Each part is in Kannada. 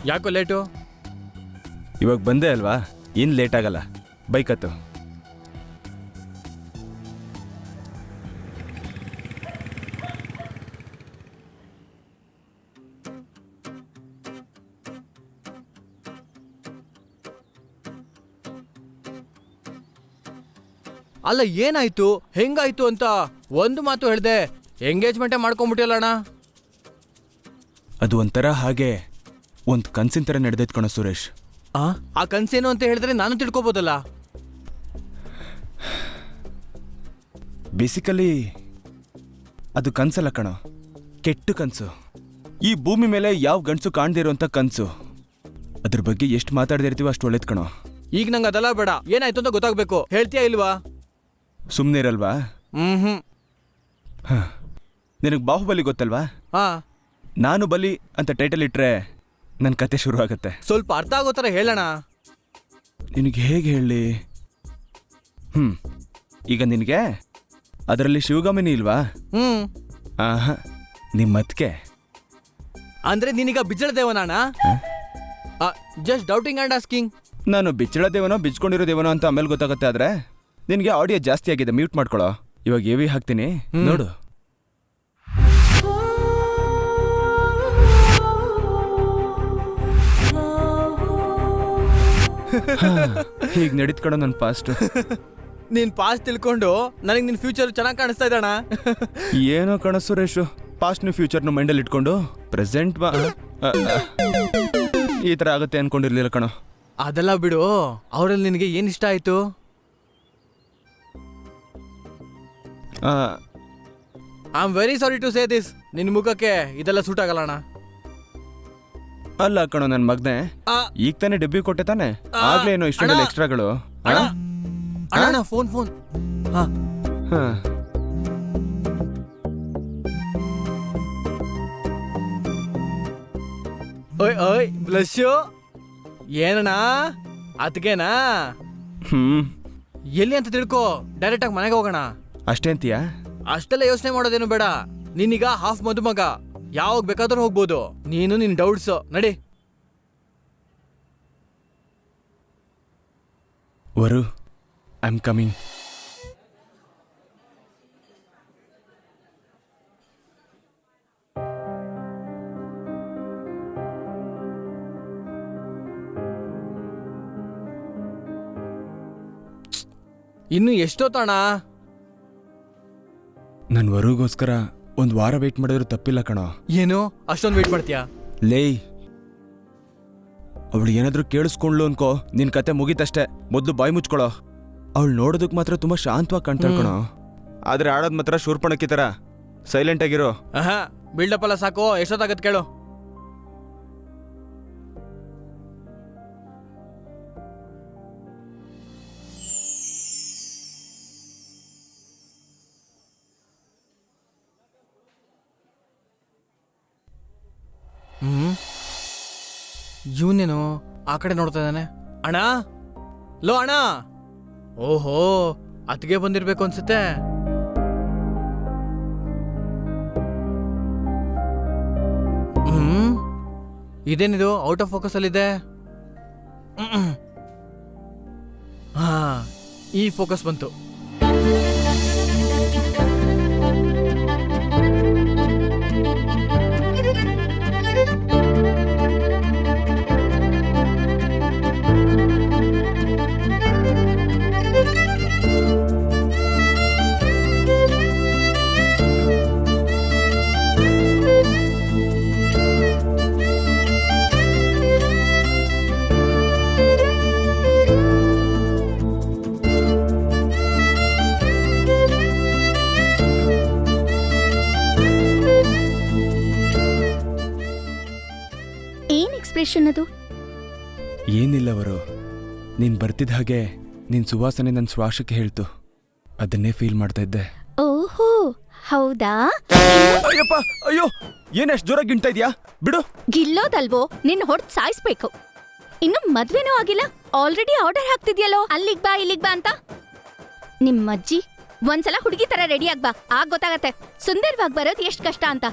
ಯಾಕೋ ಲೇಟು? ಇವಾಗ ಬಂದೆ ಅಲ್ವಾ, ಏನು ಲೇಟ್ ಆಗಲ್ಲ. ಬೈಕ್ ಹತ್ತು. ಅಲ್ಲ ಏನಾಯ್ತು ಹೆಂಗಾಯ್ತು ಅಂತ ಒಂದು ಮಾತು ಹೇಳ್ದೆ ಎಂಗೇಜ್ಮೆಂಟೇ ಮಾಡ್ಕೊಂಡ್ಬಿಟ್ಟಿಲ್ಲಣ್ಣ. ಅದು ಒಂಥರ ಹಾಗೆ ಒಂದು ಕನ್ಸಿನ ಥರ ನಡೆದೈತ್ ಕಣೋ ಸುರೇಶ್. ಆ ಕನ್ಸೇನು ಅಂತ ಹೇಳಿದ್ರೆ ನಾನು ತಿಳ್ಕೊಬೋದಲ್ಲ. ಬೇಸಿಕಲಿ ಅದು ಕನ್ಸಲ್ಲ ಕಣೋ, ಕೆಟ್ಟ ಕನಸು. ಈ ಭೂಮಿ ಮೇಲೆ ಯಾವ ಗಂಡಸು ಕಾಣದೇ ಇರೋಂಥ ಕನಸು. ಅದ್ರ ಬಗ್ಗೆ ಎಷ್ಟು ಮಾತಾಡದೇ ಇರ್ತೀವೋ ಅಷ್ಟು ಒಳ್ಳೇದು ಕಣೋ. ಈಗ ನಂಗೆ ಅದೆಲ್ಲ ಬೇಡ, ಏನಾಯ್ತು ಅಂತ ಗೊತ್ತಾಗ್ಬೇಕು. ಹೇಳ್ತೀಯಾ ಇಲ್ವಾ? ಸುಮ್ಮನೆ ಇರಲ್ವಾ? ಹ್ಮ್. ನಿನಗೆ ಬಾಹುಬಲಿ ಗೊತ್ತಲ್ವಾ? ನಾನು ಬಲಿ ಅಂತ ಟೈಟಲ್ ಇಟ್ರೆ ನನ್ನ ಕತೆ ಶುರು ಆಗತ್ತೆ. ಸ್ವಲ್ಪ ಅರ್ಥ ಆಗೋ ಥರ ಹೇಳೋಣ. ನಿನಗೆ ಹೇಗೆ ಹೇಳಿ? ಈಗ ನಿನಗೆ ಅದರಲ್ಲಿ ಶಿವಗಾಮಿನಿ ಇಲ್ವಾ? ನಿಮ್ಮತ್ಕೆ ಅಂದ್ರೆ ನೀನೀಗ ಬಿಜ್ಜಳ ದೇವನಾಣ? Just doubting and asking. ನಾನು ಬಿಚ್ಚಳ ದೇವನೋ ಬಿಚ್ಕೊಂಡಿರೋ ದೇವನೋ ಅಂತ ಆಮೇಲೆ ಗೊತ್ತಾಗುತ್ತೆ. ಆದ್ರೆ ನಿನಗೆ ಆಡಿಯೋ ಜಾಸ್ತಿ ಆಗಿದೆ, ಮ್ಯೂಟ್ ಮಾಡ್ಕೊಳ್ಳೋ. ಇವಾಗ ಏವಿ ಹಾಕ್ತೀನಿ ನೋಡು. ಹೀಗೆ ನಡೀತ್ಕೊಳೋ ನನ್ನ ಪಾಸ್ಟ್. ನೀನ್ ಪಾಸ್ಟ್ ತಿಳ್ಕೊಂಡು ನನಗೆ ನಿನ್ ಫ್ಯೂಚರ್ ಚೆನ್ನಾಗಿ ಕಾಣಿಸ್ತಾ ಇದ್ದಣ್ಣ. ಏನೋ ಕಣ ಸುರೇಶ್, ಪಾಸ್ಟ್ನ ಫ್ಯೂಚರ್ನ ಮೈಂಡಲ್ಲಿ ಇಟ್ಕೊಂಡು ಪ್ರೆಸೆಂಟ್ ಈ ಥರ ಆಗುತ್ತೆ ಅನ್ಕೊಂಡಿರ್ಲಿಲ್ಲ ಕಣೋ. ಅದೆಲ್ಲ ಬಿಡು, ಅವರಲ್ಲಿ ನಿನಗೆ ಏನು ಇಷ್ಟ ಆಯ್ತು? I am very sorry to say this, ನಿನ್ನ ಮುಖಕ್ಕೆ ಇದೆಲ್ಲ ಸೂಟ್ ಆಗಲ್ಲ ಅಣ್ಣ. ಅಲ್ಲ ಕಣೋ ನನ್ನ ಮಗನೇ, ಈಗ ತಾನೇ ಡೆಬ್ಯೂ ಕೊಟ್ಟೆ ತಾನೆ, ಆಗ್ಲೇ ಏನೋ ಇಷ್ಟೊಂದೆಲ್ಲ ಎಕ್ಸ್ಟ್ರಾಗಳು. ಅಣ್ಣ ಫೋನ್. ಓಯ್ ಬ್ಲಶ್. ಏನಣ್ಣ ಅದಕ್ಕೇನಾ? ಎಲ್ಲಿ ಅಂತ ತಿಳ್ಕೊ, ಡೈರೆಕ್ಟ್ ಆಗಿ ಮನೆಗೆ ಹೋಗೋಣ. ಅಷ್ಟೇ ಅಂತೀಯಾ? ಅಷ್ಟೆಲ್ಲ ಯೋಚನೆ ಮಾಡೋದೇನು ಬೇಡ. ನೀನೀಗ ಹಾಫ್ ಮದುಮಗ, ಯಾವಾಗ ಬೇಕಾದ್ರೂ ಹೋಗ್ಬೋದು. ನೀನು ನಿನ್ ಡೌಟ್ಸ್ ನಡಿ. ವರು, ಐ ಆಮ್ ಕಮಿಂಗ್. ಇನ್ನು ಎಷ್ಟೊತ್ತಣ? ನನ್ನ ವರುಗೋಸ್ಕರ ಒಂದು ವಾರ ವೇಟ್ ಮಾಡಿದ್ರು ತಪ್ಪಿಲ್ಲ ಕಣೋ. ಏನು ಅಷ್ಟೊಂದು ವೇಟ್ ಮಾಡ್ತೀಯಾ? ಲೇ, ಅವಳು ಏನಾದ್ರೂ ಕೇಳಿಸ್ಕೊಂಡ್ಲು ಅನ್ಕೋ, ನಿನ್ ಕತೆ ಮುಗೀತಷ್ಟೇ. ಮೊದಲು ಬಾಯಿ ಮುಚ್ಕೊಳ್ಳೋ. ಅವಳು ನೋಡೋದಕ್ಕೆ ಮಾತ್ರ ತುಂಬಾ ಶಾಂತವಾಗಿ ಕಾಣ್ತಾಳೆ ಕಣೋ, ಆದ್ರೆ ಆಡೋದ್ ಮಾತ್ರ ಶೂರ್ಪಣಕ್ಕಿ ತರ ಸೈಲೆಂಟ್ ಆಗಿರೋ. ಬಿಲ್ಡಪ್ ಎಲ್ಲ ಸಾಕು, ಎಷ್ಟೊತ್ತಾಗತ್ ಕೇಳು. ಇವನೇನು ಆ ಕಡೆ ನೋಡ್ತಾ ಇದ್ದಾನೆ. ಅಣ್ಣ, ಲೋ ಅಣ್ಣ. ಓಹೋ, ಅತ್ತಿಗೆ ಬಂದಿರ್ಬೇಕು ಅನ್ಸುತ್ತೆ. ಇದೇನಿದು ಔಟ್ ಆಫ್ ಫೋಕಸ್ ಅಲ್ಲಿದೆ? ಈ ಫೋಕಸ್ ಬಂತು. ಅದು ಏನಿಲ್ಲವರು, ನೀನ್ ಬರ್ತಿದ್ದ ಹಾಗೆ ನಿನ್ ಸುವಾಸನೆ ನನ್ನ ಶ್ವಾಸಕ್ಕೆ ಹೇಳ್ತು. ಅದನ್ನೇ ಫೀಲ್ ಮಾಡ್ತಾ ಇದ್ದೆ. ಓಹೋ, ಹೌದಾ? ಅಯ್ಯಪ್ಪ, ಅಯ್ಯೋ, ಏನಷ್ಟು ಜೋರಾಗಿ ಗಿಂಡ್ತಾ ಇದ್ಯಾ? ಬಿಡು. ಗಿಲ್ಲೋದಲ್ವೋ, ನಿನ್ನ ಹೊಡೆದು ಸಾಯಿಸ್ಬೇಕು. ಇನ್ನು ಮದ್ವೆನೂ ಆಗಿಲ್ಲ, ಆಲ್ರೆಡಿ ಆರ್ಡರ್ ಹಾಕ್ತಿದ್ಯಲ್ಲೋ ಅಲ್ಲಿಗ್ ಬಾ ಇಲ್ಲಿಗ್ ಬಾ ಅಂತ. ನಿಮ್ಮಜ್ಜಿ ಒಂದ್ಸಲ ಹುಡುಗಿ ತರ ರೆಡಿ ಆಗ್ಬಾ, ಆಗ ಗೊತ್ತಾಗತ್ತೆ ಸುಂದರವಾಗಿ ಬರೋದು ಎಷ್ಟು ಕಷ್ಟ ಅಂತ.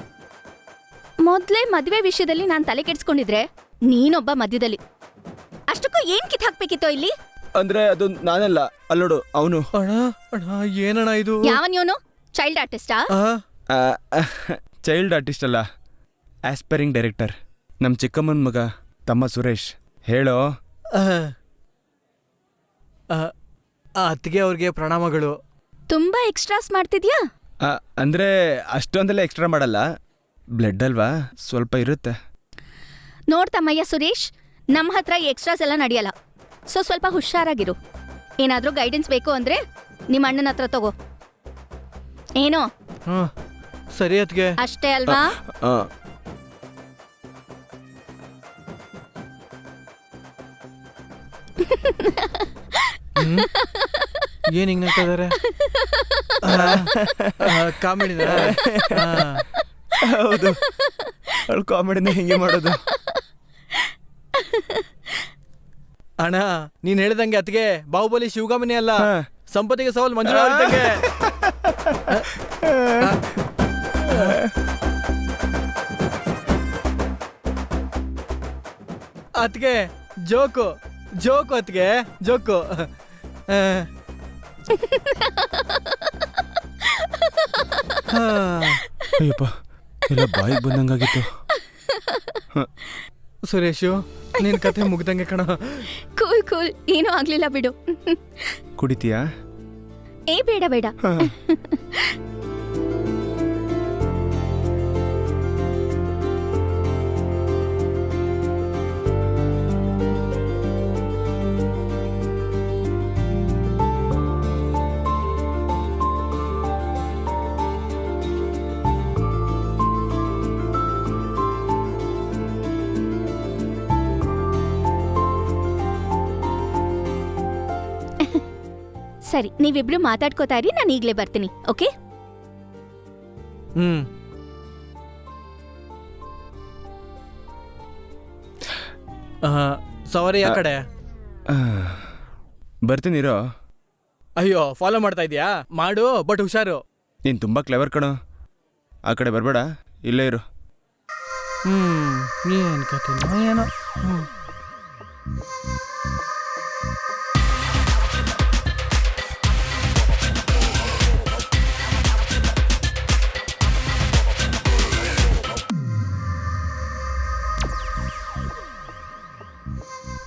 ಮೊದ್ಲೇ ಮದ್ವೆ ವಿಷಯದಲ್ಲಿ ನಾನ್ ತಲೆ ಕೆಡ್ಸ್ಕೊಂಡಿದ್ರೆ ನೀನೊಬ್ಬ ಮಧ್ಯದಲ್ಲಿ. ಅಷ್ಟಕ್ಕೂ ಏನ್ ಕಿತ್ ಹಾಕ್ಬೇಕಿತ್ತೋ ಇಲ್ಲಿ? ಅಂದ್ರೆ ಅದು ನಾನಲ್ಲ, ಅಲ್ಲೋಡು ಅವನು. ಅಣ್ಣ ಅಣ್ಣ ಏನಣ್ಣ ಇದು? ಯಾವನ್ಯೋನು? ಚೈಲ್ಡ್ ಆರ್ಟಿಸ್ಟಾ? ಚೈಲ್ಡ್ ಆರ್ಟಿಸ್ಟ್ ಅಲ್ಲ, ಆಸ್ಪೈರಿಂಗ್ ಡೈರೆಕ್ಟರ್. ನಮ್ಮ ಚಿಕ್ಕಮ್ಮನ ಮಗ ತಮ್ಮ ಸುರೇಶ್. ಹೇಳೋ. ಅತ್ತಿಗೆ ಅವ್ರಿಗೆ ಪ್ರಣಾಮಗಳು. ತುಂಬಾ ಎಕ್ಸ್ಟ್ರಾಸ್ ಮಾಡ್ತಿದ್ಯಾ? ಅಂದ್ರೆ ಅಷ್ಟೊಂದೆಲ್ಲ ಎಕ್ಸ್ಟ್ರಾ ಮಾಡಲ್ಲ, ಬ್ಲಡ್ ಅಲ್ವಾ, ಸ್ವಲ್ಪ ಇರುತ್ತೆ. ನೋಡ್ತಮ್ಮಯ್ಯ ಸುರೇಶ್, ನಮ್ಮ ಹತ್ರ ಎಕ್ಸ್ಟ್ರಾಸ್ ಎಲ್ಲ ನಡೆಯಲ್ಲ. ಸ್ವಲ್ಪ ಹುಷಾರಾಗಿರು. ಏನಾದ್ರೂ ಗೈಡೆನ್ಸ್ ಬೇಕು ಅಂದ್ರೆ ನಿಮ್ಮ ಅಣ್ಣನ ಹತ್ರ ತಗೋ. ಏನೋ ಸರಿ ಅತ್ಗೆ. ಅಷ್ಟೇ ಅಲ್ವಾ? ಏನ್ ಹಿಂಗ್ ನಗ್ತಿದಾರೆ? ಕಾಮಿಡಿನ? ಹೌದು, ಅವಳು ಕಾಮಿಡಿನ ಹಿಂಗೆ ಮಾಡೋದು. ಅಣ್ಣ ನೀನ್ ಹೇಳಿದಂಗೆ ಅತ್ಗೆ ಬಾಹುಬಲಿ ಶಿವಗಾಮಿನಿ ಅಲ್ಲ, ಸಂಪತ್ತಿಗೆ ಸವಾಲ್ ಮಂಜುಳಾ ಇದ್ದಂಗೆ. ಅತ್ಗೆ ಜೋಕು ಜೋಕು ಅತ್ಗೆ ಜೋಕು. ಅಯ್ಯಪ್ಪ, ಎಲ್ಲ ಬಾಯಿಗೆ ಬಂದಂಗಾಗಿತ್ತು. ಸುರೇಶು, ನಿನ್ ಕತೆ ಮುಗ್ದಂಗೆ ಕಣ. ಕೂಲ್ ಏನೂ ಆಗ್ಲಿಲ್ಲ ಬಿಡು. ಕುಡಿತೀಯಾ? ಏ ಬೇಡ ಬೇಡ. ಸರಿ, ನೀವಿಬ್ರು ಮಾತಾಡ್ಕೋತಾ ಇರಿ, ನಾನು ಈಗ್ಲೇ ಬರ್ತೀನಿ. ಓಕೆ? ಸವಾರಿ ಆ ಕಡೆ. ಬರ್ತೀನಿರೋ. ಅಯ್ಯೋ, ಫಾಲೋ ಮಾಡ್ತಾ ಇದೀಯಾ? ಮಾಡು, ಬಟ್ ಹುಷಾರು. ನೀನು ತುಂಬ ಕ್ಲೆವರ್ ಕಣೋ. ಆ ಕಡೆ ಬರಬೇಡ, ಇಲ್ಲೇ ಇರು. ಏನ್ ಕತೆ ಏನೋ.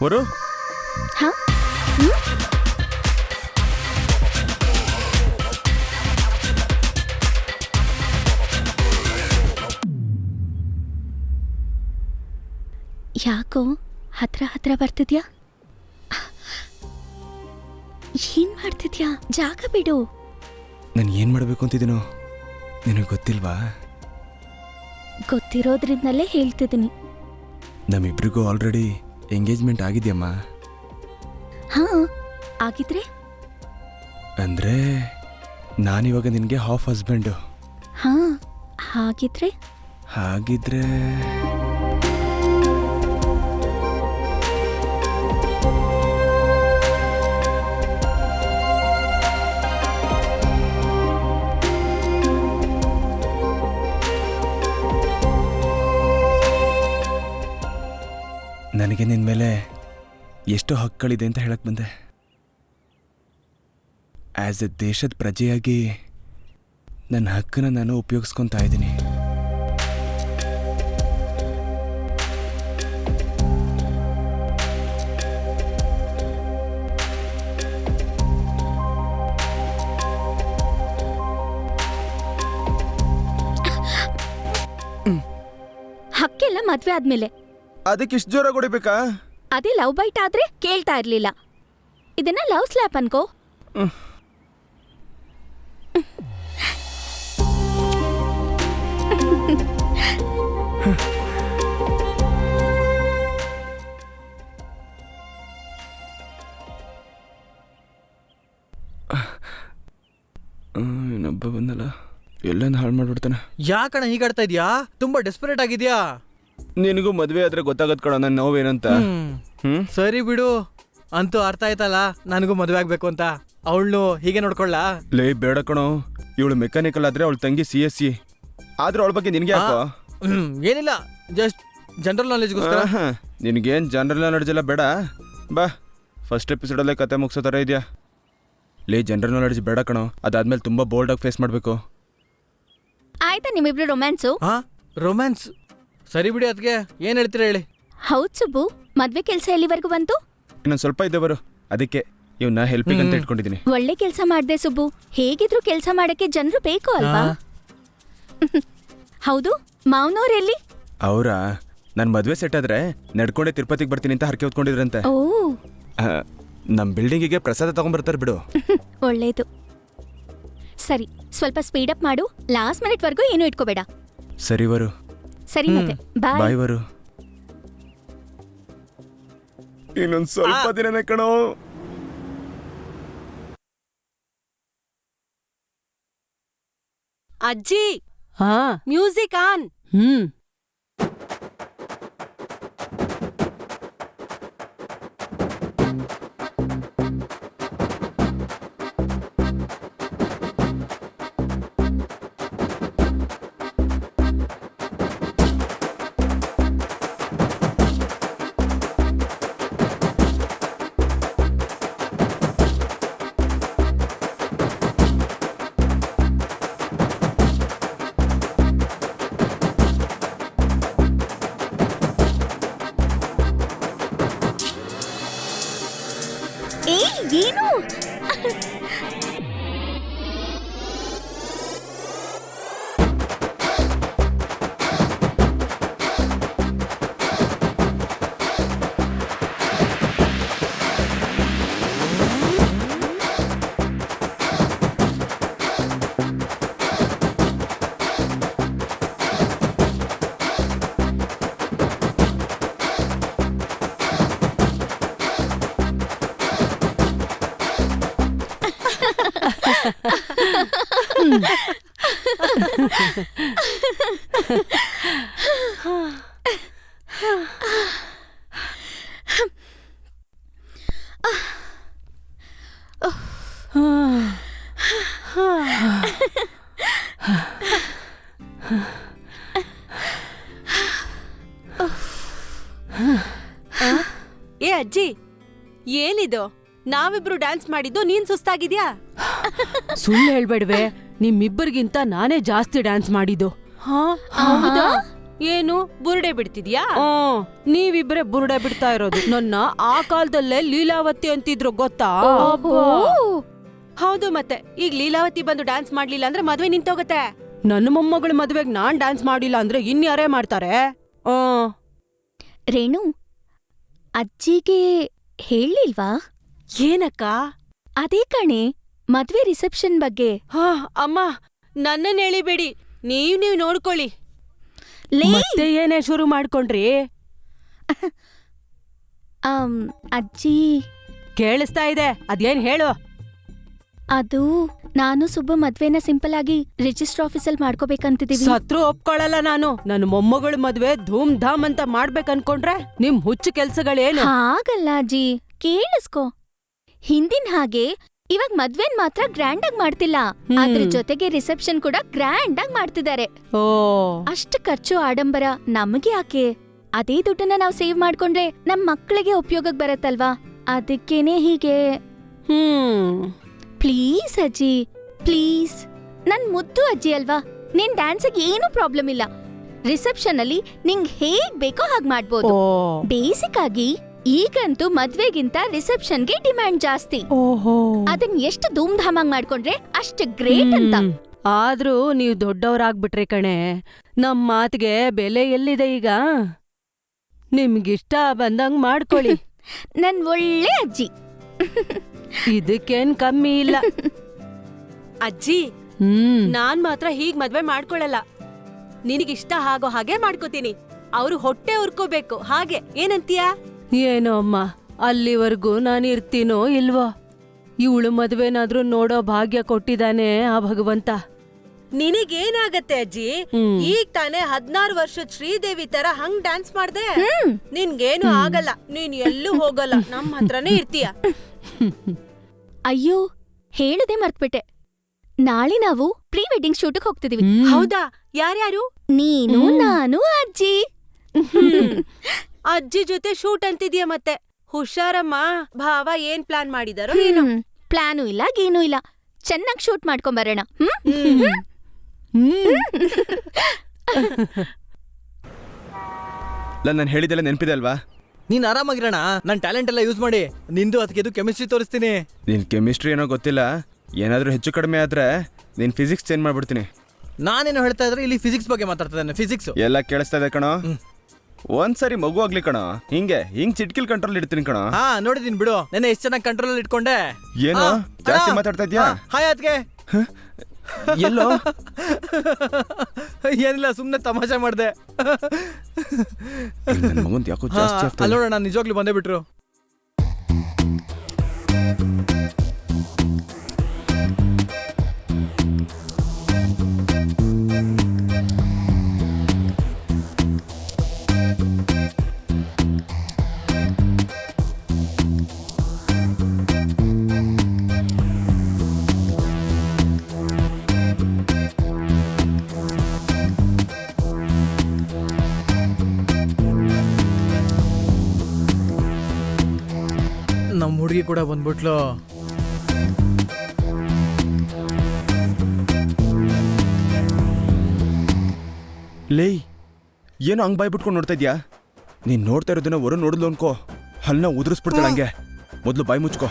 ಬರು. ಹಾ? ಯಾಕೋ ಹತ್ರ ಬರ್ತಿದ್ಯಾ? ಏನ್ ಮಾಡ್ತಿದ್ಯಾ? ಜಾಗ ಬಿಡು. ನಾನು ಏನು ಮಾಡಬೇಕು ಅಂತಿದ್ದೀನೋ ನಿನಗೆ ಗೊತ್ತಿಲ್ವಾ? ಗೊತ್ತಿರೋದ್ರಿಂದಲೇ ಹೇಳ್ತಿದ್ದೀನಿ. ನಮ್ಮಿಬ್ರಿಗೂ ಆಲ್ರೆಡಿ ಎಂಗೇಜ್ಮೆಂಟ್ ಆಗಿದೆಯಮ್ಮ. ಹಾ, ಆಗಿದ್ರೆ? ಅಂದರೆ ನಾನಿವಾಗ ನಿನಗೆ ಹಾಫ್ ಹಸ್ಬೆಂಡು. ಹಾ, ಹಾಗಿದ್ರೆ? ಹಾಗಿದ್ರೆ ನನಗೆ ನಿನ್ನ ಮೇಲೆ ಎಷ್ಟು ಹಕ್ಕುಗಳಿದೆ ಅಂತ ಹೇಳಕ್ ಬಂದೆ. ಆ್ಯಸ್ ಎ ದೇಶದ ಪ್ರಜೆಯಾಗಿ ನನ್ನ ಹಕ್ಕನ್ನು ನಾನು ಉಪಯೋಗಿಸ್ಕೊತಾ ಇದ್ದೀನಿ. ಹಕ್ಕೆಲ್ಲ ಮದ್ವೆ ಆದ್ಮೇಲೆ. ಅದಕ್ಕೆ ಇಷ್ಟು ಜೋರಾಗಿ ಹೊಡಿಬೇಕಾ? ಅದೇ ಲವ್ ಬೈಟ್ ಆದ್ರೆ ಕೇಳ್ತಾ ಇರ್ಲಿಲ್ಲ. ಇದನ್ನ ಲವ್ ಸ್ಲ್ಯಾಪ್ ಅನ್ಕೋ. ಇನ್ನೊಬ್ಬ ಬಂದಲ್ಲ, ಎಲ್ಲನ ಹಾಳು ಮಾಡ್ಬಿಡ್ತಾನೆ. ಯಾಕಣ ಹೀಗಾಡ್ತಾ ಇದೀಯಾ? ತುಂಬಾ ಡೆಸ್ಪರೇಟ್ ಆಗಿದ್ಯಾ? ನಿನಗೂ ಮದ್ವೆ ಆದ್ರೆ ಗೊತ್ತಾಗತ್ ಕಣ ನನ್ನ ನೋವೇನಂತ. ಸರಿ ಬಿಡು, ಅಂತೂ ಅರ್ಥ ಆಯ್ತಲ್ಲ ನನಗೂ ಮದುವೆ ಆಗ್ಬೇಕು ಅಂತ. ಅವಳನ್ನು ಹೀಗೆ ನೋಡ್ಕೊಳ್ಳ? ಲೇ ಬೇಡ ಕಣೋ, ಇವಳು ಮೆಕ್ಯಾನಿಕಲ್ ಆದ್ರೆ ಅವಳು ತಂಗಿ CSE. ಆದ್ರೆ ಅವಳ ಬಗ್ಗೆ ನಿನ್ಗೆ ಯಾಕೋ? ಏನಿಲ್ಲ, ಜಸ್ಟ್ ಜನರಲ್ ನಾಲೆಜ್ಗೋಸ್ಕರ. ನಿನಗೇನು ಜನರಲ್ ನಾಲೆಡ್ಜ್ ಎಲ್ಲ ಬೇಡ, ಬಾ ಫಸ್ಟ್ ಎಪಿಸೋಡಲ್ಲೇ ಕತೆ ಮುಗಿಸೋ ಥರ ಇದೆಯಾ. ಜನರಲ್ ನಾಲೆಡ್ಜ್ ಬೇಡ ಕಣೋ, ಅದಾದ್ಮೇಲೆ ತುಂಬ ಬೋಲ್ಡಾಗಿ ಫೇಸ್ ಮಾಡಬೇಕು. ಆಯ್ತಾ ನಿಮ್ಮಿಬ್ರು ರೊಮ್ಯಾನ್ಸು? ಹಾ, ರೊಮ್ಯಾನ್ಸ್ ಸರಿ ಬಿಡಿ. ಅದಕ್ಕೆ ಏನು ಹೇಳ್ತೀರಾ ಹೇಳಿ. ಹೌದ್ ಸುಬ್ಬು, ಮದ್ವೆ ಕೆಲ್ಸ ಎಲ್ಲಿವರೆಗೂ ಬಂತು? ಇನ್ನೊಂದು ಸ್ವಲ್ಪ ಇದೆ ಬರು, ಅದಕ್ಕೆ ಇವನ್ನ ಹೆಲ್ಪಿಂಗ್ ಅಂತ ಇಟ್ಕೊಂಡಿದ್ದೀನಿ. ಒಳ್ಳೆ ಕೆಲ್ಸ ಮಾಡ್ದೆ ಸುಬ್ಬು. ಹೇಗಿದ್ರು ಕೆಲ್ಸ ಮಾಡಕ್ಕೆ ಜನರು ಬೇಕು ಅಲ್ವಾ? ಹೌದು, ಮಾವನವ್ರೆಲ್ಲಿ? ಅವರಾ ನನ್ನ ಮದುವೆ ಸೆಟ್ ಆದ್ರೆ ನಡ್ಕೊಂಡೆ ತಿರುಪತಿಗೆ ಬರ್ತೀನಿ ಅಂತ ಹರಕೆ ಹೊತ್ಕೊಂಡಿದ್ರಂತೆ. ಓ, ನಮ್ಮ ಬಿಲ್ಡಿಂಗಿಗೆ ಪ್ರಸಾದ ತಗೊಂಡ್ಬರ್ತಾರೆ ಬಿಡು. ಒಳ್ಳೇದು. ಸರಿ, ಸ್ವಲ್ಪ ಸ್ಪೀಡಪ್ ಮಾಡು. ಲಾಸ್ಟ್ ಮಿನಿಟ್ ವರ್ಗೂ ಏನು ಇಟ್ಕೋಬೇಡ. ಸರಿ ವರು. ಸರಿ ಮತ್ತೆ ಬಾಯ್. ಬಾಯ್ ವರು. ಇನ್ನೊಂದು ಸ್ವಲ್ಪ ದಿನನೇ ಕಣೋ. ಅಜ್ಜಿ, ಹಾ, ಮ್ಯೂಸಿಕ್ ಆನ್. ಏನು? ಏ ಅಜ್ಜಿ, ಏನಿದು? ನಾವಿಬ್ರು ಡ್ಯಾನ್ಸ್ ಮಾಡಿದ್ದು ನೀನ್ ಸುಸ್ತಾಗಿದ್ಯಾ? ಸುಳ್ಳು ಹೇಳ್ಬೇಡ್ವೆ, ನಿಮ್ಮಿಬ್ಬರಿಗಿಂತ ನಾನೇ ಜಾಸ್ತಿ ಡ್ಯಾನ್ಸ್ ಮಾಡಿದ್ದು. ಹೌದಾ? ಏನು ಬುರುಡೆ ಬಿಡ್ತಿದ್ಯಾ? ನೀವಿಬ್ಬರೇ ಬುರುಡೆ ಬಿಡ್ತಾ ಇರೋದು. ನನ್ನ ಆ ಕಾಲದಲ್ಲೇ ಲೀಲಾವತಿ ಅಂತಿದ್ರು, ಗೊತ್ತಾ? ಹೌದು, ಮತ್ತೆ ಈಗ ಲೀಲಾವತಿ ಬಂದು ಡ್ಯಾನ್ಸ್ ಮಾಡ್ಲಿಲ್ಲ ಅಂದ್ರೆ ಮದ್ವೆ ನಿಂತೋಗತ್ತೆ. ನನ್ನ ಮೊಮ್ಮಗಳ ಮದ್ವೆಗ್ ನಾನ್ ಡ್ಯಾನ್ಸ್ ಮಾಡಿಲ್ಲ ಅಂದ್ರೆ ಇನ್ಯಾರೇ ಮಾಡ್ತಾರೆ? ರೇಣು, ಅಜ್ಜಿಗೆ ಹೇಳಿಲ್ವಾ? ಏನಕ್ಕ? ಅದೇ ಕಣೆ, ಮದ್ವೆ ರಿಸೆಪ್ಷನ್ ಬಗ್ಗೆ. ಅಮ್ಮ, ನನ್ನನ್ನ ಹೇಳಿಬೇಡಿ, ನೀವ್ ನೋಡ್ಕೊಳ್ಳಿ. ಮತ್ತೆ ಏನೇ ಶುರು ಮಾಡ್ಕೊಂಡ್ರಿ? ಅಜ್ಜಿ, ಕೇಳಿಸ್ತಾ ಇದೆ, ಅದೇನ್ ಹೇಳು. ಅದು ನಾನು ಸುಬ್ಬ ಮದ್ವೆನ ಸಿಂಪಲ್ ಆಗಿ ರಿಜಿಸ್ಟರ್ ಆಫೀಸಲ್ಲಿ ಮಾಡ್ಕೋಬೇಕಂತಿದೀವಿ. ಸತ್ರು ಒಪ್ಕೊಳ್ಳಲ್ಲ ನಾನು. ನನ್ನ ಮೊಮ್ಮಗಳ ಮದ್ವೆ ಧೂಮ್ ಧಾಮ್ ಅಂತ ಮಾಡ್ಬೇಕನ್ಕೊಂಡ್ರೆ ನಿಮ್ ಹುಚ್ಚು ಕೆಲ್ಸಗಳೇನು? ಹಾಗಲ್ಲ ಅಜ್ಜಿ, ಕೇಳಿಸ್ಕೊ. ಹಿಂದಿನ ಹಾಗೆ ಇವಾಗ ಮದ್ವೆನ್ ಮಾತ್ರ ಗ್ರ್ಯಾಂಡ್ ಆಗಿ ಮಾಡ್ತಿಲ್ಲ, ಅದ್ರ ಜೊತೆಗೆ ರಿಸೆಪ್ಷನ್ ಕೂಡ ಗ್ರ್ಯಾಂಡ್ ಆಗಿ ಮಾಡ್ತಿದ್ದಾರೆ. ಓ, ಅಷ್ಟು ಖರ್ಚು ಆಡಂಬರ ನಮಗೆ ಯಾಕೆ? ಅದೇ ದುಡ್ಡನ್ನ ನಾವು ಸೇವ್ ಮಾಡ್ಕೊಂಡ್ರೆ ನಮ್ ಮಕ್ಕಳಿಗೆ ಉಪಯೋಗಕ್ಕೆ ಬರತ್ತಲ್ವಾ? ಅದಕ್ಕೇನೆ ಹೀಗೆ. ಪ್ಲೀಸ್ ಅಜ್ಜಿ, ಪ್ಲೀಸ್. ನನ್ ಮುದ್ದು ಅಜ್ಜಿ ಅಲ್ವಾ, ನಿನ್ ಡ್ಯಾನ್ಸಿಗೆ ಏನೂ ಪ್ರಾಬ್ಲಮ್ ಇಲ್ಲ. ರಿಸೆಪ್ಷನ್ ಅಲ್ಲಿ ನಿಂಗ್ ಹೇಗ್ ಬೇಕೋ ಹಾಗ್ ಮಾಡ್ಬೋದು. ಬೇಸಿಕ್ ಆಗಿ ಈಗಂತೂ ಮದ್ವೆಗಿಂತ ರಿಸೆಪ್ಷನ್ಗೆ ಡಿಮ್ಯಾಂಡ್ ಜಾಸ್ತಿ. ಅದನ್ನ ಎಷ್ಟು ಧೂಮ್ ಧಾಮಾಗ್ ಮಾಡ್ಕೊಂಡ್ರೆ ಅಷ್ಟು ಗ್ರೇಟ್ ಅಂತ. ಆದ್ರೂ ನೀವ್ ದೊಡ್ಡವರಾಗ್ಬಿಟ್ರೆ ಕಣೆ, ನಮ್ ಮಾತಿಗೆ ಬೆಲೆ ಎಲ್ಲಿದೆ ಈಗ? ನಿಮ್ಗಿಷ್ಟ ಬಂದಂಗ್ ಮಾಡ್ಕೊಳ್ಳಿ. ನನ್ ಒಳ್ಳೆ ಅಜ್ಜಿ, ಇದಕ್ಕೇನ್ ಕಮ್ಮಿ ಇಲ್ಲ. ಅಜ್ಜಿ, ನಾನ್ ಮಾತ್ರ ಹೀಗ್ ಮದ್ವೆ ಮಾಡ್ಕೊಳಲ್ಲ. ನಿನಗಿಷ್ಟ ಆಗೋ ಹಾಗೆ ಮಾಡ್ಕೋತೀನಿ. ಅವ್ರು ಹೊಟ್ಟೆ ಉರ್ಕೋಬೇಕು, ಹಾಗೆ. ಏನಂತೀಯಾ? ಏನೋ ಅಮ್ಮ, ಅಲ್ಲಿವರೆಗೂ ನಾನು ಇರ್ತೀನೋ ಇಲ್ವೋ? ಇವಳು ಮದ್ವೆನಾದ್ರೂ ನೋಡೋ ಭಾಗ್ಯ ಕೊಟ್ಟಿದ್ದಾನೆ ಆ ಭಗವಂತ. ನಿನಗೇನಾಗತ್ತೆ ಅಜ್ಜಿ? ಈಗ ತಾನೇ 16 ವರ್ಷದ ಶ್ರೀದೇವಿ ತರ ಹಂಗ್ ಡ್ಯಾನ್ಸ್ ಮಾಡ್ದೆ. ನಿನ್ಗೇನು ಆಗಲ್ಲ, ನೀನ್ ಎಲ್ಲೂ ಹೋಗಲ್ಲ, ನಮ್ಮ ಹತ್ರನೇ ಇರ್ತೀಯ. ಅಯ್ಯೋ, ಹೇಳದೆ ಮರ್ತ್ಬಿಟ್ಟೆ. ನಾಳೆ ನಾವು ಪ್ರೀ ವೆಡ್ಡಿಂಗ್ ಶೂಟ್ಗೆ ಹೋಗ್ತಿದೀವಿ. ಹೌದಾ? ಯಾರ್ಯಾರು? ನೀನು, ನಾನು, ಅಜ್ಜಿ. ಅಜ್ಜಿ ಜೊತೆ ಶೂಟ್ ಅಂತಿದ್ಯಾ ಮತ್ತೆ. ಹುಷಾರಮ್ಮ, ಭಾವ ಏನ್ ಪ್ಲಾನ್ ಮಾಡಿದಾರೋ ಏನೋ. ಪ್ಲಾನು ಇಲ್ಲ ಗೇನೂ ಇಲ್ಲ, ಚೆನ್ನಾಗಿ ಶೂಟ್ ಮಾಡ್ಕೊಂಬರೋಣ. ನಾನು ಹೇಳಿದೆಲ್ಲ ನೆನಪಿದೆ ಅಲ್ವಾ? ನೀನ್ ಆರಾಮಾಗಿರೋಣ. ನನ್ನ ಟ್ಯಾಲೆಂಟ್ ಎಲ್ಲ ಯೂಸ್ ಮಾಡಿ ನಿಂದು ಅದಕ್ಕೆ ಇದು ಕೆಮಿಸ್ಟ್ರಿ ತೋರಿಸ್ತೀನಿ. ನಿನ್ ಕೆಮಿಸ್ಟ್ರಿ ಏನೋ ಗೊತ್ತಿಲ್ಲ, ಏನಾದರೂ ಹೆಚ್ಚು ಕಡಿಮೆ ಆದ್ರೆ ನೀನ್ ಫಿಸಿಕ್ಸ್ ಚೇಂಜ್ ಮಾಡ್ಬಿಡ್ತೀನಿ. ನಾನೇನು ಹೇಳ್ತಾ ಇದ್ರೆ ಇಲ್ಲಿ ಫಿಸಿಕ್ಸ್ ಬಗ್ಗೆ ಮಾತಾಡ್ತಾ ಫಿಸಿಕ್ಸ್ ಎಲ್ಲ ಕೇಳಿಸ್ತಾ ಇದೆ ಕಣೋ. ಒಂದ್ಸರಿ ಮಗು ಆಗ್ಲಿ ಕಣೋ, ಹಿಂಗ್ ಚಿಟ್ಕಿಲ್ ಕಂಟ್ರೋಲ್ ಇಡ್ತೀನಿ ಕಣೋ. ಹಾ ನೋಡಿದೀನಿ ಬಿಡು, ನೆನ್ನೆ ಎಷ್ಟು ಚೆನ್ನಾಗಿ ಕಂಟ್ರೋಲ್ ಇಟ್ಕೊಂಡೆ. ಏನು ಜಾಸ್ತಿ ಮಾತಾಡ್ತಾ ಇದ್ಯಾ? ಹಾಯ್ ಅದ್ಕೆ ಎಲ್ಲೋ ಏನಿಲ್ಲ, ಸುಮ್ನೆ ತಮಾಷೆ ಮಾಡ್ದೆ. ನನ್ ಮಗಂದ್ ಯಾಕೋ ಜಾಸ್ತಿ ಆಗ್ತಾ ಇದೆ. ಅಲ್ಲೋಣ, ನಿಜವಾಗ್ಲೂ ಬಂದೇ ಬಿಟ್ರು. ನಮ್ಮ ಹುಡುಗಿ ಕೂಡ ಬಂದ್ಬಿಟ್ಲು. ಲೇ, ಏನು ಹಂಗ್ ಬಾಯ್ ಬಿಟ್ಕೊಂಡು ನೋಡ್ತಾ ಇದ್ಯಾ? ನೀನ್ ನೋಡ್ತಾ ಇರೋದನ್ನ ಹೊರ ನೋಡಿದ್ಲು ಅನ್ಕೋ, ಹಲ್ನ ಉದುರಿಸ್ಬಿಡ್ತಾಳೆ ಹಂಗೆ. ಮೊದ್ಲು ಬಾಯ್ ಮುಚ್ಕೋ.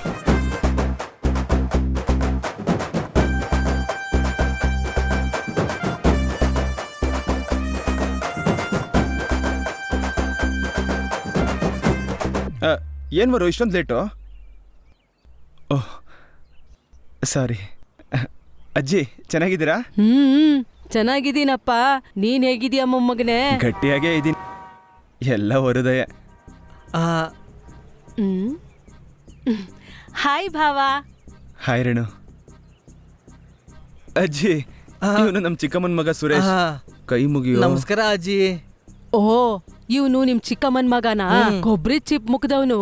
ಏನ್ ಬರೋ ಇಷ್ಟೊಂದು ಲೇಟು? ಓಹ್ ಸಾರಿ. ಅಜ್ಜಿ ಚೆನ್ನಾಗಿದ್ದೀರಾ? ಚೆನ್ನಾಗಿದ್ದೀನಪ್ಪ. ನೀನ್ ಹೇಗಿದೀಯ ಮೊಮ್ಮಗನೇ? ಗಟ್ಟಿಯಾಗೇ ಇದ್ದೀನಿ, ಎಲ್ಲ ಹೊರದಯ. ಹಾಯ್ ಭಾವ. ಹಾಯ್ ರೇಣು. ಅಜ್ಜಿ, ಇವನು ನಮ್ ಚಿಕ್ಕಮ್ಮನ ಮಗ ಸುರೇಶ್. ಕೈ ಮುಗಿಯೋ. ನಮಸ್ಕಾರ ಅಜ್ಜಿ. ಓ, ಇವನು ನಿಮ್ ಚಿಕ್ಕಮ್ಮನ್ ಮಗನ? ಕೊಬ್ರಿ ಚಿಪ್ ಮುಗ್ದವನು.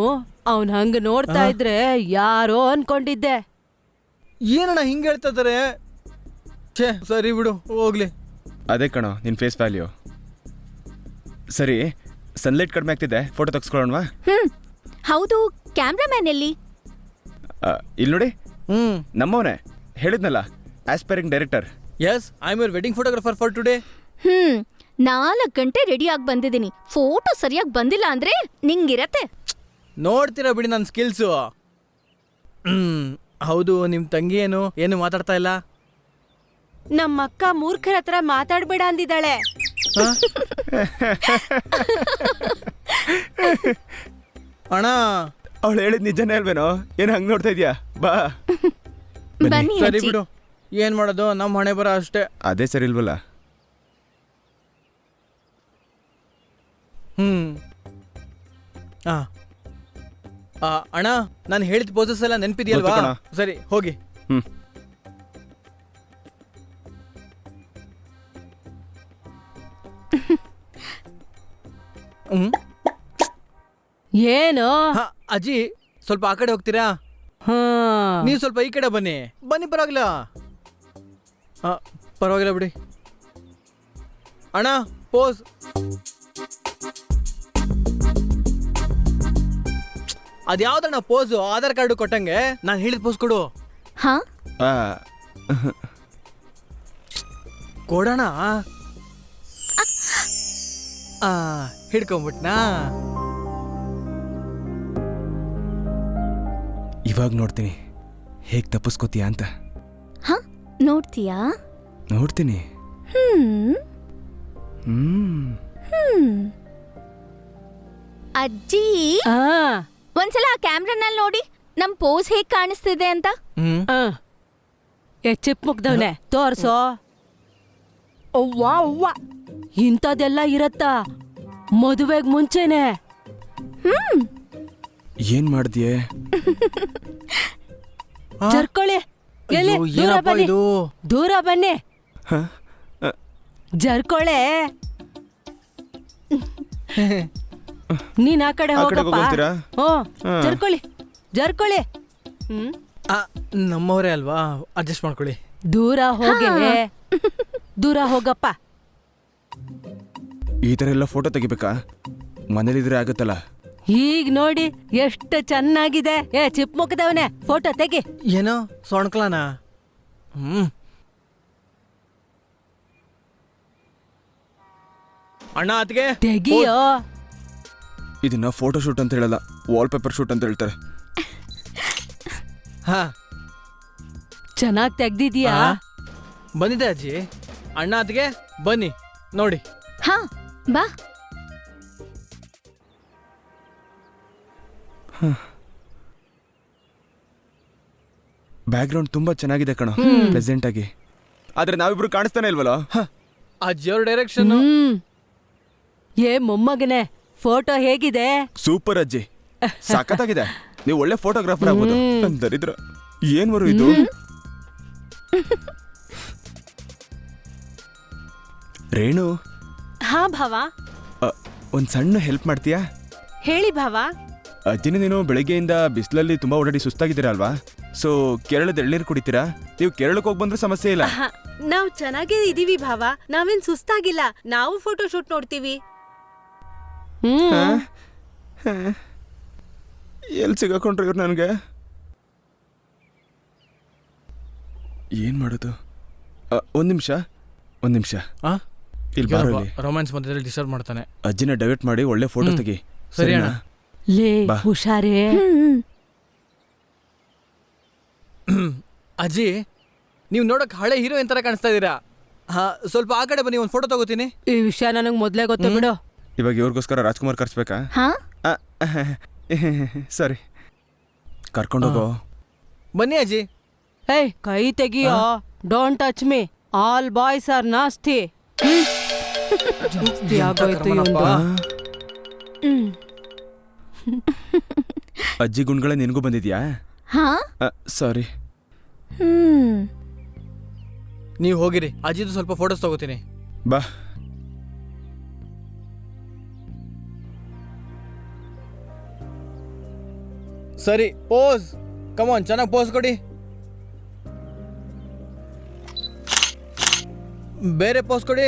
ಅವನ್ ಹಂಗ ನೋಡ್ತಾ ಇದ್ರೆ ಯಾರೋ ಅನ್ಕೊಂಡಿದ್ದೆ. ಏನಣ್ಣ ಹಿಂಗ್ ಹೇಳ್ತಾ ಇದಾರೆ? ಛೇ, ಸರಿ ಬಿಡು, ಹೋಗ್ಲಿ. ಅದೇ ಕಣೋ ನಿನ್ ಫೇಸ್ ವ್ಯಾಲ್ಯೂ. ಸರಿ, ಸನ್ಲೈಟ್ ಕಡಿಮೆ ಆಗ್ತಿದೆ, ಫೋಟೋ ತೆಗೆಸ್ಕೊಳ್ಳೋಣವಾ? ಹೌದು, ಕ್ಯಾಮ್ರಾಮ್ಯಾನ್ ಎಲ್ಲಿ? ಇಲ್ಲಿ ನೋಡಿ, ನಮ್ಮವನೇ ಹೇಳಿದ್ನಲ್ಲ, aspiring director. Yes, I am your wedding photographer for today. 4 ಗಂಟೆ ರೆಡಿ ಆಗಿ ಬಂದಿದ್ದೀನಿ. ಫೋಟೋ ಸರಿಯಾಗಿ ಬಂದಿಲ್ಲ ಅಂದ್ರೆ ನಿಂಗಿರತ್ತೆ. ನೋಡ್ತೀರಾ ಬಿಡಿ ನನ್ನ ಸ್ಕಿಲ್ಸು. ಹೌದು, ನಿಮ್ ತಂಗಿ ಏನು ಮಾತಾಡ್ತಾ ಇಲ್ಲ? ನಮ್ಮಕ್ಕ ಮೂರ್ಖರ ಹತ್ರ ಮಾತಾಡ್ಬೇಡ ಅಂದಿದ್ದಾಳೆ. ಅಣ್ಣ, ಅವಳು ಹೇಳಿದ್ ನಿಜನೇ ಅಲ್ವೇನೋ? ಏನು ಹಂಗ್ ನೋಡ್ತಾ ಇದ್ಯಾ? ಬಾ. ಬನ್ನಿ ಸರಿ ಅಜ್ಜಿ. ಬಿಡು, ಏನ್ ಮಾಡೋದು, ನಮ್ಮ ಹಣೆ ಬರ ಅಷ್ಟೇ. ಅದೇ ಸರಿ ಇಲ್ವಲ್ಲ? ಅಣ್ಣ, ನಾನು ಹೇಳಿದ ಪೋಸಸ್ ಎಲ್ಲ ನೆನ್ಪಿದ್ಯಲ್ವಾ? ಗೊತ್ತು ಕಣ. ಸರಿ, ಹೋಗಿ. ಏನು? ಅಜ್ಜಿ, ಸ್ವಲ್ಪ ಆ ಕಡೆ ಹೋಗ್ತೀರಾ? ನೀವು ಸ್ವಲ್ಪ ಈ ಕಡೆ ಬನ್ನಿ. ಪರವಾಗಿಲ್ಲ. ಪರವಾಗಿಲ್ಲ ಬಿಡಿ. ಅಣ್ಣ, ಪೋಸ್. ಅದ್ಯಾವ್ದಣ್ಣ ಪೋಸು? ಆಧಾರ್ ಕಾರ್ಡು ಕೊಟ್ಟಂಗೆ ನಾನು ಹೇಳಿದ ಪೋಸ್ ಕೊಡು. ಹಾ, ಕೊಡೋಣ. ಹಿಡ್ಕೊಂಬಿಟ್ನಾ? ಇವಾಗ ನೋಡ್ತೀನಿ ಹೇಗ್ ತಪ್ಪಿಸ್ಕೋತೀಯ ಅಂತ. ಹಾ, ನೋಡ್ತೀಯಾ? ನೋಡ್ತೀನಿ. ಅಜ್ಜಿ, ಒಂದ್ಸಲ ಆ ಕ್ಯಾಮ್ರಾನಲ್ಲಿ ನೋಡಿ ನಮ್ ಪೋಸ್ ಹೇಗ್ ಕಾಣಿಸ್ತಿದೆ ಅಂತ. ಚಿಪ್ ಮುಗ್ದವ್ನೆ ತೋರ್ಸೋ. ಅವ್ವಾ ಅವ್ವ, ಇಂಥದೆಲ್ಲ ಇರತ್ತಾ ಮದುವೆಗ್ ಮುಂಚೆನೆ? ಏನ್ ಮಾಡ್ದ್ಯೆ? ಜರ್ಕೊಳ್ಳಿ. ಎಲ್ಲಿ? ಅಯ್ಯೋ, ದೂರ ಏನಪ್ಪ ಬನ್ನಿ, ಇದು? ದೂರ ಬನ್ನಿ. ಜರ್ಕೊಳ್ಳೆ. ನೀನ್ ಆ ಕಡೆ ಹೋಗಪ್ಪ. ಹೋಗ್ತೀರಾ? ಜರ್ಕೊಳ್ಳಿ, ಜರ್ಕೊಳ್ಳಿ. ನಮ್ಮವರೇ ಅಲ್ವಾ, ಅಡ್ಜಸ್ಟ್ ಮಾಡ್ಕೊಳ್ಳಿ. ದೂರ ಹೋಗೆ, ದೂರ ಹೋಗಪ್ಪ. ಈ ತರ ಎಲ್ಲ ಫೋಟೋ ತೆಗಿಬೇಕಾ? ಮನೇಲಿದ್ರೆ ಆಗತ್ತಲ್ಲ. ಈಗ ನೋಡಿ ಎಷ್ಟು ಚೆನ್ನಾಗಿದೆ. ಚಿಪ್ ಮುಖದವನೇ ಫೋಟೋ ತೆಗಿ. ಏನೋ ಸೊಣ್ಕ್ಲಾನ. ಅಣ್ಣ ಅತ್ಗೆ ತೆಗಿಯೋ. ಇದನ್ನ ಫೋಟೋ ಶೂಟ್ ಅಂತ ಹೇಳಲ್ಲ, ವಾಲ್ ಪೇಪರ್ ಶೂಟ್ ಅಂತ ಹೇಳ್ತಾರೆ. ಹಾ ಚೆನ್ನಾಗ್ ತೆಗ್ದಿದ್ಯಾ? ಬಂದಿದೆ ಅಜ್ಜಿ. ಅಣ್ಣ ಅತ್ಗೆ ಬನ್ನಿ ನೋಡಿ. ಹಾ ಬಾ. ಬ್ಯಾಕ್ ಗ್ರೌಂಡ್ ತುಂಬಾ ಚೆನ್ನಾಗಿದೆ ಕಣೋ, ಪ್ಲೆಸೆಂಟ್ ಆಗಿ. ಆದ್ರೆ ನಾವಿಬ್ರು ಕಾಣಿಸ್ತಾನೆ ಇಲ್ವಲ್ಲ. ಅಜ್ಜಿಯವ್ರ ಡೈರೆಕ್ಷನ್. ಮೊಮ್ಮಗನೆ ಫೋಟೋ ಹೇಗಿದೆ? ಸೂಪರ್ ಅಜ್ಜಿ, ಸಖತ್ತಾಗಿದೆ. ನೀವು ಒಳ್ಳೆ ಫೋಟೋಗ್ರಾಫರ್ ಆಗ್ಬೋದು. ದರಿದ್ರ ಏನ್ ಬರು ಇದು? ರೇಣು, ಹಾ ಭಾವ, ಒಂದ್ ಸಣ್ಣ ಹೆಲ್ಪ್ ಮಾಡ್ತೀಯಾ? ಹೇಳಿ ಭಾವ. ಅಜ್ಜಿನ ನೀನು ಬೆಳಗ್ಗೆಯಿಂದ ಬಿಸಿಲಲ್ಲಿ ತುಂಬಾ ಓಡಾಡಿ ಸುಸ್ತಾಗಿದ್ದೀರಾ ಅಲ್ವಾ? ಸೊ ಕೇರಳದ ಎಳ್ನೀರು ಕುಡಿತೀರಾ? ನೀವು ಕೇರಳಕ್ಕೆ ಹೋಗಿ ಬಂದ್ರೆ ಸಮಸ್ಯೆ ಇಲ್ಲ. ನಾವ್ ಚೆನ್ನಾಗೇ ಇದೀವಿ ಭಾವ, ನಾವೇನ್ ಸುಸ್ತಾಗಿಲ್ಲ. ನಾವು ಫೋಟೋ ಶೂಟ್ ನೋಡ್ತೀವಿ. ಎಲ್ಲಿ ಸಿಗಾಕೊಂಡ್ರಿ ಇವ್ರು ನನಗೆ? ಏನ್ ಮಾಡೋದು? ಒಂದ್ ನಿಮಿಷ ಇಲ್ಲಿ ಬಾರಲ್ಲಿ. ರೊಮ್ಯಾನ್ಸ್ ಮಧ್ಯದಲ್ಲಿ ಡಿಸ್ಟರ್ಬ್ ಮಾಡ್ತಾನೆ. ಅಜ್ಜಿನ ಡೈವರ್ಟ್ ಮಾಡಿ ಒಳ್ಳೆ ಫೋಟೋ ತೆಗಿ. ಸರಿ ಅಣ್ಣ. ಲೇ ಬಾ. ಹುಷಾರೇ. ಅಜ್ಜಿ, ನೀವು ನೋಡಕ್ ಹಳೆ ಹೀರೋಯಿನ್ ತರ ಕಾಣಿಸ್ತಾ ಇದ್ದೀರಾ. ಸ್ವಲ್ಪ ಆ ಕಡೆ ಬನ್ನಿ, ಒಂದು ಫೋಟೋ ತಗೋತೀನಿ. ಈ ವಿಷಯ ನನಗ್ ಮೊದ್ಲೇ ಗೊತ್ತು ಬಿಡು. ಇವಾಗ ಇವ್ರಿಗೋಸ್ಕರ ರಾಜ್ಕುಮಾರ್ ಕರ್ಸ್ಬೇಕಾ? ಹಾ ಸರಿ, ಕರ್ಕೊಂಡೋಗೋ. ಬನ್ನಿ ಅಜ್ಜಿ. ಕೈ ತೆಗಿಯೋ. Don't touch me. All boys are nasty. ಜಾಸ್ತಿ ಆಗೋಯ್ತು ಇವ್ನ್ದು. ಅಜ್ಜಿ ಗುಣ್ಗಳೇ ನಿನಗೂ ಬಂದಿದ್ಯಾ? ಹಾ ಸಾರಿ. ನೀವು ಹೋಗಿರಿ, ಅಜ್ಜಿದು ಸ್ವಲ್ಪ ಫೋಟೋಸ್ ತಗೋತೀನಿ. ಬಾ. ಸರಿ, ಪೋಸ್. ಕಮಾನ್, ಚೆನ್ನಾಗಿ ಪೋಸ್ ಕೊಡಿ. ಬೇರೆ ಪೋಸ್ ಕೊಡಿ.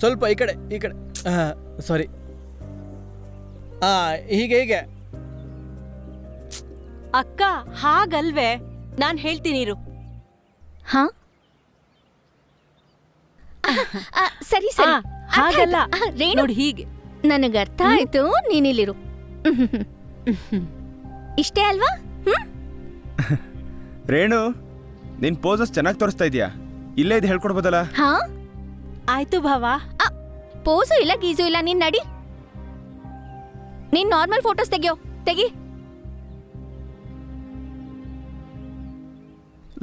ಸ್ವಲ್ಪ ಈ ಕಡೆ. ಸಾರಿ. ಹೀಗೆ. ಅಕ್ಕ, ಹಾಗಲ್ವೇ, ನಾನ್ ಹೇಳ್ತೀನಿ ಇರು. ಹಾ ಸರಿ ಸರಿ. ಹಾಗಲ್ಲ ರೇಣು, ನೋಡಿ ಹೀಗೆ. ನನಗೆ ಅರ್ಥ ಆಯ್ತು. ನೀನಿಲ್ಲಿರು. ಇಷ್ಟೇ ಅಲ್ವಾ? ರೇಣು, ನಿನ್ ಪೋಸಸ್ ಚೆನ್ನಾಗಿ ತೋರಿಸ್ತಾ ಇದೀಯಾ. ಇಲ್ಲೇ ಇದು ಹೇಳ್ಕೊಡ್ಬೋದಲ್ಲ? ಹಾ ಆಯ್ತು ಭಾವ. ಪೋಸು ಇಲ್ಲ, ಗೀಸು ಇಲ್ಲ. ನೀನ್ ನಡಿ. ನೀನ್ ನಾರ್ಮಲ್ ಫೋಟೋಸ್ ತೆಗಿ.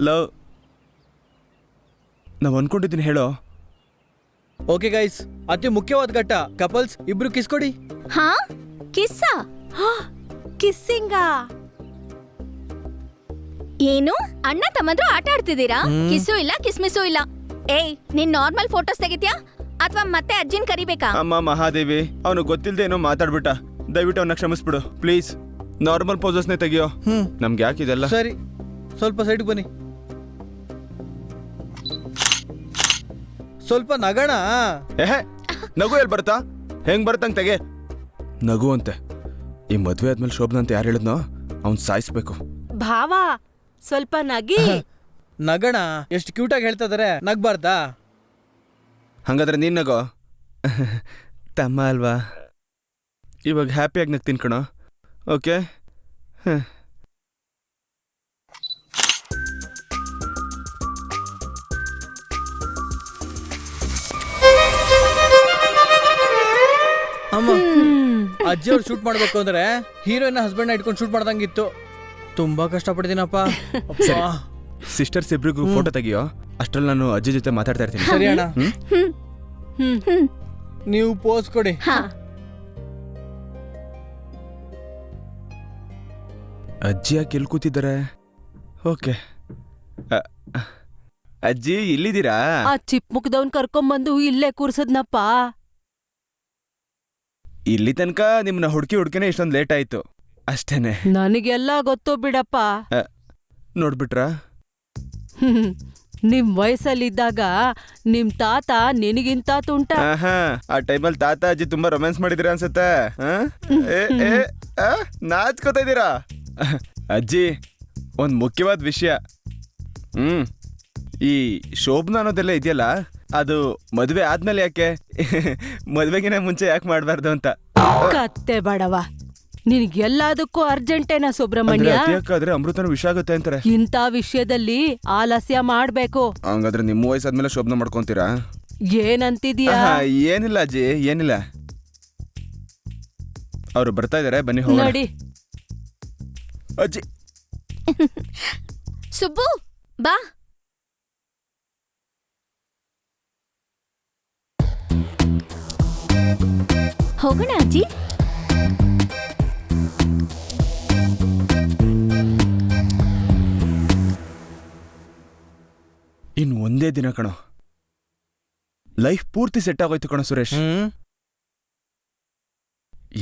ಲವ್, ನಾವ್ ಅನ್ಕೊಂಡಿದ್ದೀನಿ ಹೇಳೋ. ಓಕೆ ಗೈಸ್, ಅತಿ ಮುಖ್ಯವಾದ ಘಟ್ಟ. ಕಪಲ್ಸ್ ಇಬ್ರು ಕಿಸ್ ಕೊಡಿ. ಹಾ ಕಿಸ್ಸಾ? ಕಿಸ್ಸಿಂಗಾ? ಏನು ಅಣ್ಣ ತಮ್ಮಂದ್ರು ಆಟ ಆಡ್ತಿದ್ದೀರಾ? ಕಿಸ್ಸು ಇಲ್ಲ, ಕಿಸ್ಮಿಸು ಇಲ್ಲ. ಏಯ್, ನೀನ್ ನಾರ್ಮಲ್ ಫೋಟೋಸ್ ತೆಗಿತ್ಯಾ ಅಥವಾ ಮತ್ತೆ ಅಜ್ಜಿನ್ ಕರಿಬೇಕಾ? ಅಮ್ಮ ಮಹಾದೇವಿ, ಅವನು ಗೊತ್ತಿಲ್ದೆ ಏನೋ ಮಾತಾಡ್ಬಿಟ್ಟ. ದಯವಿಟ್ಟು ಅವನ್ನ ಕ್ಷಮಿಸ್ಬಿಡು ಪ್ಲೀಸ್. ನಾರ್ಮಲ್ ಪೋಸಸ್ನೇ ತೆಗಿಯೋ. ನಮ್ಗೆ ಯಾಕಿದೆಲ್ಲ? ಸರಿ, ಸ್ವಲ್ಪ ಸೈಡ್ ಬನ್ನಿ. ಸ್ವಲ್ಪ ನಗಣ. ನಗು ಎಲ್ಲಿ ಬರ್ತಾ? ಹೆಂಗ್ ಬರ್ತಂಗ್ ತೆಗೆ. ನಗು ಅಂತೆ. ಈ ಮದ್ವೆ ಆದ್ಮೇಲೆ ಶೋಭನಾ ಅಂತ ಯಾರು ಹೇಳಿದ್ನೋ ಅವ್ನ್ ಸಾಯಿಸ್ಬೇಕು. ಭಾವ, ಸ್ವಲ್ಪ ನಗಿ. ನಗಣ ಎಷ್ಟು ಕ್ಯೂಟ್ ಆಗಿ ಹೇಳ್ತಾ ಇದಾರೆ, ನಗ್ಬಾರ್ದಾ? ಹಂಗಾದ್ರೆ ನೀನ್ ನಗೋ. ತಮ್ಮ ಅಲ್ವಾ? ಇವಾಗ ಹ್ಯಾಪಿಯಾಗಿ ನಗ್ ತಿನ್ಕಣೋ. ಓಕೆ. ಅಮ್ಮ, ಅಜ್ಜಿ ಅವ್ರು ಶೂಟ್ ಮಾಡ್ಬೇಕು ಅಂದ್ರೆ ಹೀರೋಯಿನ್ ಹಸ್ಬೆಂಡ್ ಇಟ್ಕೊಂಡು ಶೂಟ್ ಮಾಡ್ದಂಗಿತ್ತು. ತುಂಬಾ ಕಷ್ಟಪಡ್ತೀನಪ್ಪ. ಸಿಸ್ಟರ್ಸ್ ಇಬ್ರಿಗೂ ಫೋಟೋ ತೆಗಿಯೋ. ಅಷ್ಟ್ರಲ್ಲಿ ನಾನು ಅಜ್ಜಿ ಜೊತೆ ಮಾತಾಡ್ತಾ ಇರ್ತೀನಿ. ಸರಿ ಅಣ್ಣ. ನೀವು ಪೋಸ್ ಕೊಡಿ. ಅಜ್ಜಿ ಯಾಕೆ ಎಲ್ಲಿ ಕೂತಿದ್ದಾರೆ? ಓಕೆ. ಅಜ್ಜಿ ಇಲ್ಲಿದ್ದೀರಾ? ಆ ಚಿಪ್ ಮುಖದವನ್ ಕರ್ಕೊಂಬಂದು ಇಲ್ಲೇ ಕೂರ್ಸದ್ನಪ್ಪ. ಇಲ್ಲಿ ತನಕ ನಿಮ್ಮನ್ನ ಹುಡುಕಿನೇ ಇಷ್ಟೊಂದು ಲೇಟ್ ಆಯ್ತು ಅಷ್ಟೇನೆ. ನನಗೆಲ್ಲ ಗೊತ್ತು ಬಿಡಪ್ಪ. ನೋಡ್ಬಿಟ್ರಾ? ನಿಮ್ ವಯಸ್ಸಲ್ಲಿದ್ದಾಗ ನಿಮ್ ತಾತ ನಿನಗಿಂತ ತುಂಟ. ಆಹಾ, ಆ ಟೈಮಲ್ಲಿ ತಾತ ಅಜ್ಜಿ ತುಂಬಾ ರೊಮ್ಯಾನ್ಸ್ ಮಾಡಿದಿರ ಅನ್ಸುತ್ತೆ. ನಾಚ್ಕೋತಾ ಇದ್ದೀರಾ? ಅಜ್ಜಿ, ಒಂದ್ ಮುಖ್ಯವಾದ ವಿಷಯ. ಈ ಶೋಭನ ಅನ್ನೋದೆಲ್ಲ ಇದೆಯಲ್ಲ, ಅದು ಮದ್ವೆ ಆದ್ಮೇಲೆ ಯಾಕೆ? ಮದ್ವೆಗಿನ ಮುಂಚೆ ಯಾಕೆ ಮಾಡ್ಬಾರ್ದು ಅಂತ. ಕತ್ತೆ ಬಡವ, ನಿನ್ಗೆಲ್ಲದಕ್ಕೂ ಅರ್ಜೆಂಟೇನಾ ಸುಬ್ರಹ್ಮಣ್ಯ? ಯಾಕಾದ್ರೆ ಅಮೃತನ ವಿಷ ಆಗುತ್ತೆ ಅಂತಾರೆ. ಇಂಥ ವಿಷಯದಲ್ಲಿ ಆಲಸ್ಯ ಮಾಡ್ಬೇಕು. ಹಂಗಾದ್ರೆ ನಿಮ್ಮ ವಯಸ್ಸಾದ್ಮೇಲೆ ಶೋಭನ ಮಾಡ್ಕೊಂತೀರಾ? ಏನಂತಿದ್ಯಾ? ಏನಿಲ್ಲ ಅಜ್ಜಿ, ಏನಿಲ್ಲ. ಅವ್ರು ಬರ್ತಾ ಇದಾರೆ, ಬನ್ನಿ ಹೋಗೋಣ. ನೋಡಿ ಅಜ್ಜಿ. ಸುಬ್ಬು ಬಾ. ಹೋಗೋಣ ಅಜ್ಜಿ. ಇನ್ ಒಂದೇ ದಿನ ಕಣೋ, ಲೈಫ್ ಪೂರ್ತಿ ಸೆಟ್ ಆಗೋಯ್ತು ಕಣೋ ಸುರೇಶ್.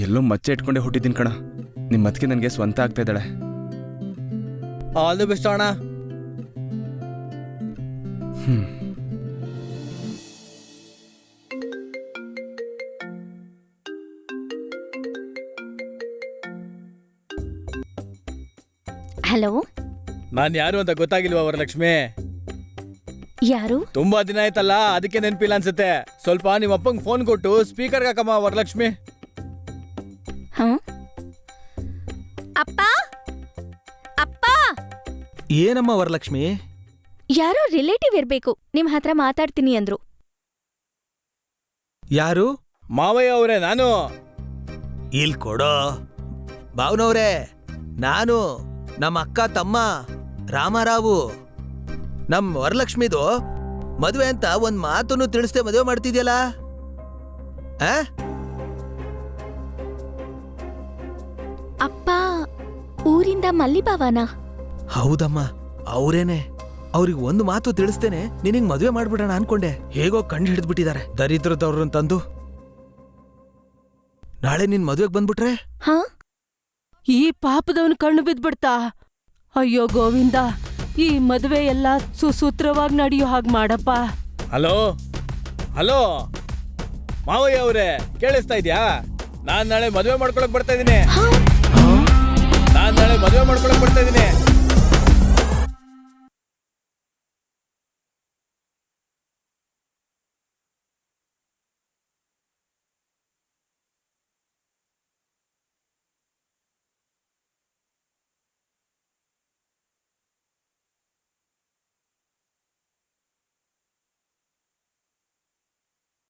ಎಲ್ಲೋ ಮಚ್ಚೆ ಇಟ್ಕೊಂಡೆ ಹುಟ್ಟಿದ್ದೀನಿ ಕಣ. ನಿಮ್ ಅದಕ್ಕೆ ನನ್ಗೆ ಸ್ವಂತ ಆಗ್ತಾ ಇದ್ದಾಳೆ. ಆಲ್ ದಿ ಬೆಸ್ಟ್ ಅಣ್ಣ. ಹಲೋ, ನಾನ್ ಯಾರು ಅಂತ ಗೊತ್ತಾಗಿಲ್ವಾ ವರಲಕ್ಷ್ಮಿ? ಯಾರು? ತುಂಬಾ ದಿನ ಆಯ್ತಲ್ಲ, ಅದಕ್ಕೆ ನೆನಪಿಲ್ಲ ಅನ್ಸುತ್ತೆ. ಸ್ವಲ್ಪ ನಿಮ್ಮ ಅಪ್ಪಂಗ್ ಫೋನ್ ಕೊಟ್ಟು ಸ್ಪೀಕರ್ ಹಾಕಮ್ಮ ವರಲಕ್ಷ್ಮಿ. ಹ? ಅಪ್ಪ ಅಪ್ಪ. ಏನಮ್ಮ ವರಲಕ್ಷ್ಮಿ? ಯಾರೋ ರಿಲೇಟಿವ್ ಇರ್ಬೇಕು, ನಿಮ್ ಹತ್ರ ಮಾತಾಡ್ತೀನಿ ಅಂದ್ರು. ಯಾರು? ಮಾವಯ್ಯ ಅವರೇ, ನಾನು. ಇಲ್ ಕೊಡೋ ಭಾವನವ್ರೆ, ನಾನು ನಮ್ಮ ಅಕ್ಕ ತಮ್ಮ ರಾಮರಾವು. ನಮ್ ವರಲಕ್ಷ್ಮಿದು ಮದುವೆ ಅಂತ ಒಂದ್ ಮಾತನ್ನು ತಿಳಿಸ್ದೆ ಮದುವೆ ಮಾಡ್ತಿದ್ಯಲ್ಲ? ಅಪ್ಪ ಊರಿಂದ ಮಲ್ಲಿಬಾವನ? ಹೌದಮ್ಮ, ಅವ್ರೇನೆ. ಅವ್ರಿಗೆ ಒಂದು ಮಾತು ತಿಳಿಸ್ತೇನೆ ನಿನಗ್ ಮದುವೆ ಮಾಡ್ಬಿಡೋಣ ಅನ್ಕೊಂಡೆ. ಹೇಗೋ ಕಂಡು ಹಿಡಿದ್ಬಿಟ್ಟಿದ್ದಾರೆ ದರಿದ್ರದವ್ರು ಅಂತಂದು. ನಾಳೆ ನಿನ್ ಮದುವೆಗೆ ಬಂದ್ಬಿಟ್ರೆ ಹಾ? ಈ ಪಾಪದವನ್ ಕಣ್ಣು ಬಿದ್ಬಿಡ್ತಾ? ಅಯ್ಯೋ ಗೋವಿಂದ, ಈ ಮದ್ವೆ ಎಲ್ಲ ಸುಸೂತ್ರವಾಗಿ ನಡೆಯೋ ಹಾಗೆ ಮಾಡಪ್ಪ. ಹಲೋ ಹಲೋ ಮಾವಯ್ಯ ಅವರೇ, ಕೇಳಿಸ್ತಾ ಇದ್ಯಾ? ನಾನ್ ನಾಳೆ ಮದುವೆ ಮಾಡ್ಕೊಳಕ್ ಬರ್ತಾ ಇದೀನಿ. ನಾನ್ ನಾಳೆ ಮದುವೆ ಮಾಡ್ಕೊಳಕ್ ಬರ್ತಾ ಇದೀನಿ.